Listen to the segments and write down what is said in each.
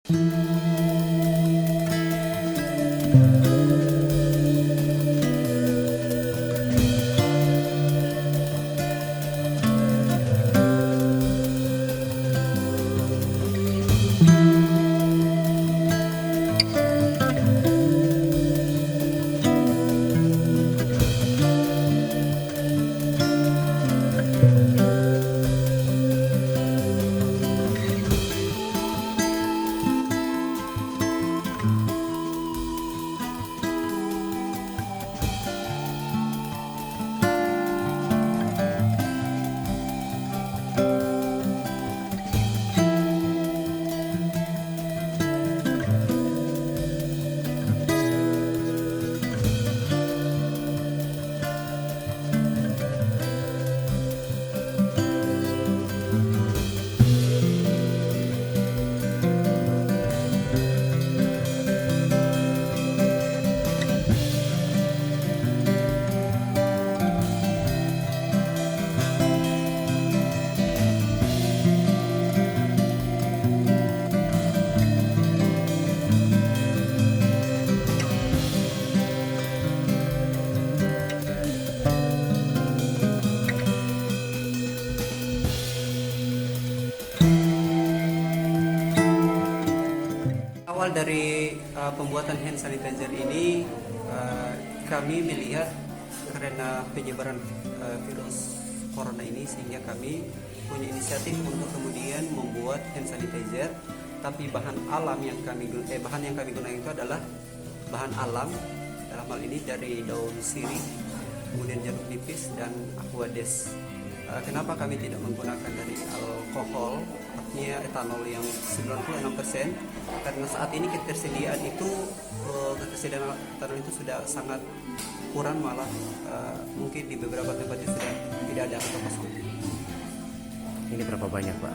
Awal dari pembuatan hand sanitizer ini kami melihat karena penyebaran virus corona ini, sehingga kami punya inisiatif untuk kemudian membuat hand sanitizer, tapi bahan yang kami gunakan itu adalah bahan alam, dalam hal ini dari daun sirih, kemudian jeruk nipis dan aquades. Kenapa kami tidak menggunakan dari alkohol, artinya etanol yang 96%? Karena saat ini ketersediaan etanol itu sudah sangat kurang, malah mungkin di beberapa tempat itu sudah tidak ada atau kosong. Ini berapa banyak Pak?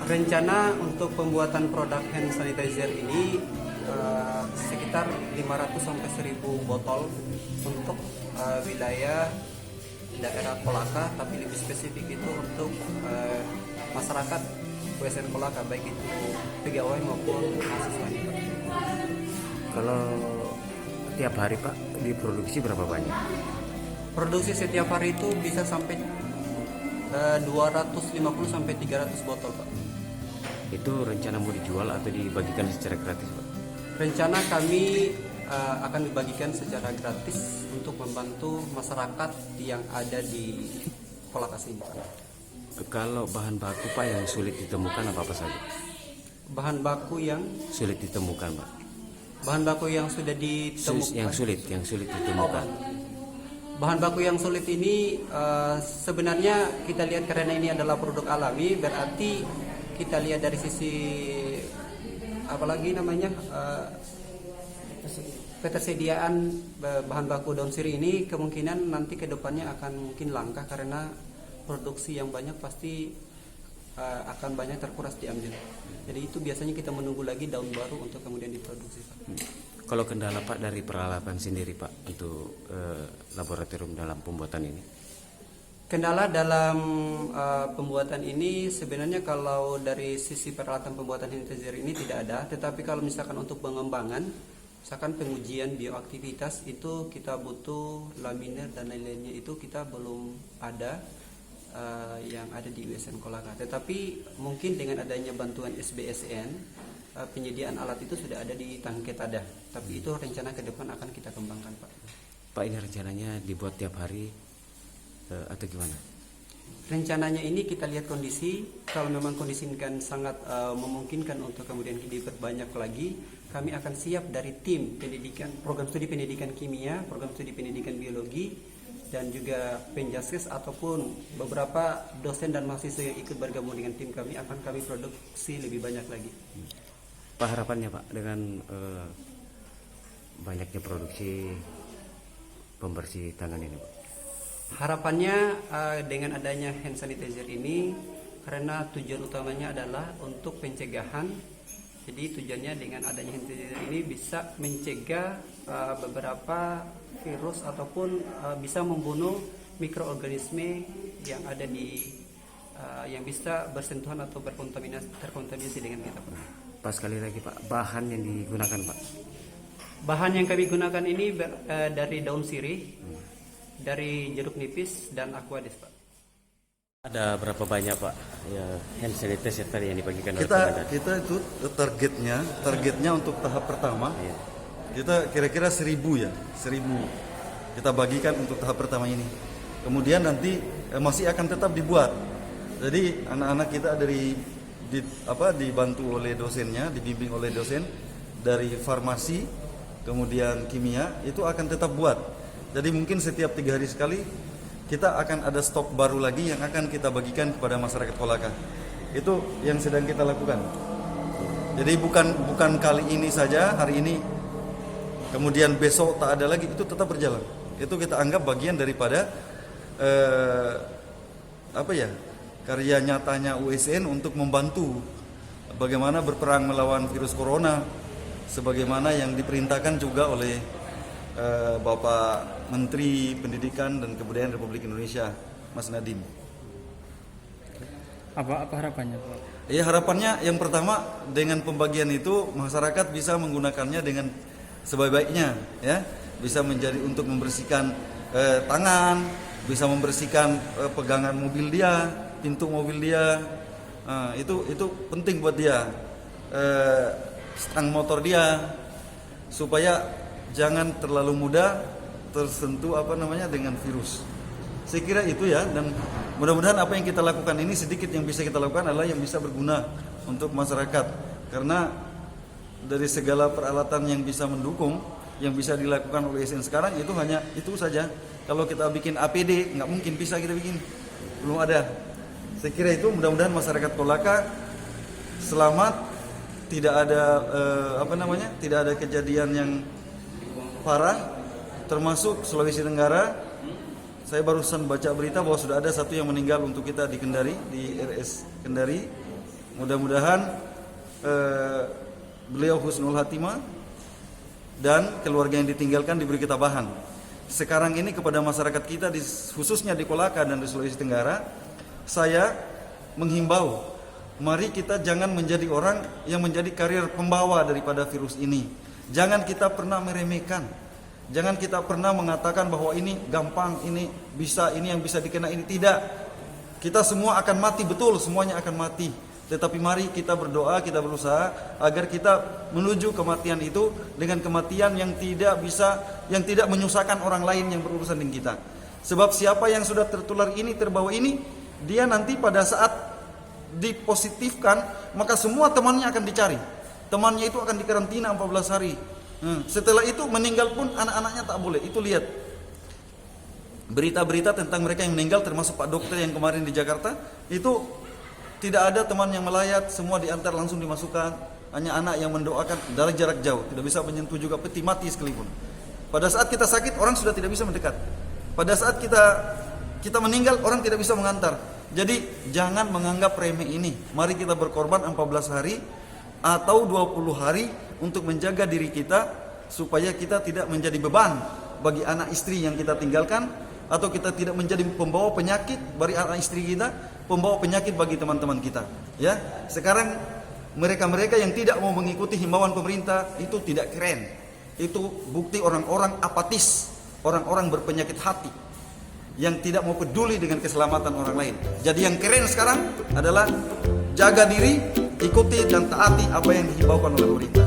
Rencana untuk pembuatan produk hand sanitizer ini sekitar 500 sampai 1000 botol untuk wilayah daerah Kolaka, tapi lebih spesifik itu untuk masyarakat WSN Kolaka, baik itu pegawai maupun mahasiswanya. Kalau tiap hari Pak diproduksi berapa banyak? Produksi setiap hari itu bisa sampai 250 sampai 300 botol Pak. Itu rencana mau dijual atau dibagikan secara gratis Pak? Rencana kami akan dibagikan secara gratis untuk membantu masyarakat yang ada di Kolaka sini. Kalau bahan baku Pak yang sulit ditemukan apa saja? Bahan baku yang sulit ditemukan Pak? Bahan baku yang sudah ditemukan. Yang sulit ditemukan. Bahan baku yang sulit ini sebenarnya kita lihat karena ini adalah produk alami, berarti kita lihat dari sisi apalagi namanya ketersediaan bahan baku daun sirih ini kemungkinan nanti ke depannya akan mungkin langka, karena produksi yang banyak pasti akan banyak terkuras diambil. Jadi itu biasanya kita menunggu lagi daun baru untuk kemudian diproduksi Pak. Kalau kendala Pak dari peralatan sendiri Pak untuk laboratorium dalam pembuatan ini? Kendala dalam pembuatan ini sebenarnya kalau dari sisi peralatan pembuatan hand sanitizer ini tidak ada, tetapi kalau misalkan untuk pengembangan, misalkan pengujian bioaktivitas itu kita butuh laminer dan lain-lainnya, itu kita belum ada yang ada di WSN Kolaka. Tetapi mungkin dengan adanya bantuan SBSN, penyediaan alat itu sudah ada di Tangket ada. Tapi itu rencana ke depan akan kita kembangkan Pak. Pak, ini rencananya dibuat tiap hari atau gimana? Rencananya ini kita lihat kondisi, kalau memang kondisi kan sangat memungkinkan untuk kemudian diperbanyak lagi, kami akan siap dari tim pendidikan, program studi pendidikan kimia, program studi pendidikan biologi, dan juga penjaskes ataupun beberapa dosen dan mahasiswa yang ikut bergabung dengan tim kami akan kami produksi lebih banyak lagi. Pak, harapannya Pak dengan banyaknya produksi pembersih tangan ini Pak? Harapannya dengan adanya hand sanitizer ini, karena tujuan utamanya adalah untuk pencegahan. Jadi tujuannya dengan adanya hand sanitizer ini bisa mencegah beberapa virus ataupun bisa membunuh mikroorganisme yang ada di yang bisa bersentuhan atau terkontaminasi dengan kita, Pak. Pas sekali lagi Pak, bahan yang digunakan Pak. Bahan yang kami gunakan ini dari daun sirih, dari jeruk nipis dan aquades, Pak. Ada berapa banyak Pak ya, hand sanitizer tadi yang dibagikan oleh Kita komandan? itu targetnya untuk tahap pertama. Iya. Kita kira-kira 1.000 ya, 1.000 kita bagikan untuk tahap pertama ini. Kemudian nanti masih akan tetap dibuat. Jadi anak-anak kita dibantu oleh dosennya, dibimbing oleh dosen dari farmasi, kemudian kimia itu akan tetap buat. Jadi mungkin setiap 3 hari sekali kita akan ada stok baru lagi yang akan kita bagikan kepada masyarakat Kolaka. Itu yang sedang kita lakukan. Jadi bukan kali ini saja, hari ini, kemudian besok tak ada lagi, itu tetap berjalan. Itu kita anggap bagian daripada karya nyatanya USN untuk membantu bagaimana berperang melawan virus corona, sebagaimana yang diperintahkan juga oleh Bapak Menteri Pendidikan dan Kebudayaan Republik Indonesia, Mas Nadiem. Apa harapannya Pak? Ya, harapannya yang pertama dengan pembagian itu masyarakat bisa menggunakannya dengan sebaik-baiknya, ya, bisa menjadi untuk membersihkan tangan, bisa membersihkan pegangan mobil dia, pintu mobil dia, itu penting buat dia, stang motor dia, supaya jangan terlalu mudah tersentuh dengan virus. Saya kira itu ya, dan mudah-mudahan apa yang kita lakukan ini sedikit yang bisa kita lakukan adalah yang bisa berguna untuk masyarakat. Karena dari segala peralatan yang bisa mendukung, yang bisa dilakukan oleh SN sekarang itu hanya itu saja. Kalau kita bikin APD nggak mungkin bisa kita bikin, belum ada. Saya kira itu mudah-mudahan masyarakat Kolaka selamat, tidak ada tidak ada kejadian yang parah, termasuk Sulawesi Tenggara. Saya barusan baca berita bahwa sudah ada satu yang meninggal untuk kita di Kendari, di RS Kendari. Mudah-mudahan beliau husnul hatimah dan keluarga yang ditinggalkan diberi ketabahan. Sekarang ini kepada masyarakat kita, khususnya di Kolaka dan di Sulawesi Tenggara, saya menghimbau, mari kita jangan menjadi orang yang menjadi karier pembawa daripada virus ini. Jangan kita pernah meremehkan, jangan kita pernah mengatakan bahwa ini gampang, ini bisa, ini yang bisa dikena, ini tidak. Kita semua akan mati, betul, semuanya akan mati. Tetapi mari kita berdoa, kita berusaha agar kita menuju kematian itu dengan kematian yang tidak menyusahkan orang lain yang berurusan dengan kita. Sebab siapa yang sudah tertular ini, terbawa ini, dia nanti pada saat dipositifkan, maka semua temannya akan dicari. Temannya itu akan dikarantina 14 hari. Setelah itu meninggal pun anak-anaknya tak boleh. Itu lihat berita-berita tentang mereka yang meninggal, termasuk Pak Dokter yang kemarin di Jakarta. Itu tidak ada teman yang melayat, semua diantar langsung dimasukkan. Hanya anak yang mendoakan dari jarak jauh, tidak bisa menyentuh juga, peti mati sekalipun. Pada saat kita sakit, orang sudah tidak bisa mendekat. Pada saat kita meninggal, orang tidak bisa mengantar. Jadi jangan menganggap remeh ini. Mari kita berkorban 14 hari atau 20 hari untuk menjaga diri kita, supaya kita tidak menjadi beban bagi anak istri yang kita tinggalkan, atau kita tidak menjadi pembawa penyakit bagi anak istri kita, pembawa penyakit bagi teman-teman kita. Ya, sekarang mereka-mereka yang tidak mau mengikuti himbauan pemerintah itu tidak keren. Itu bukti orang-orang apatis, orang-orang berpenyakit hati yang tidak mau peduli dengan keselamatan orang lain. Jadi yang keren sekarang adalah jaga diri, ikuti dan taati apa yang dihimbaukan oleh pemerintah.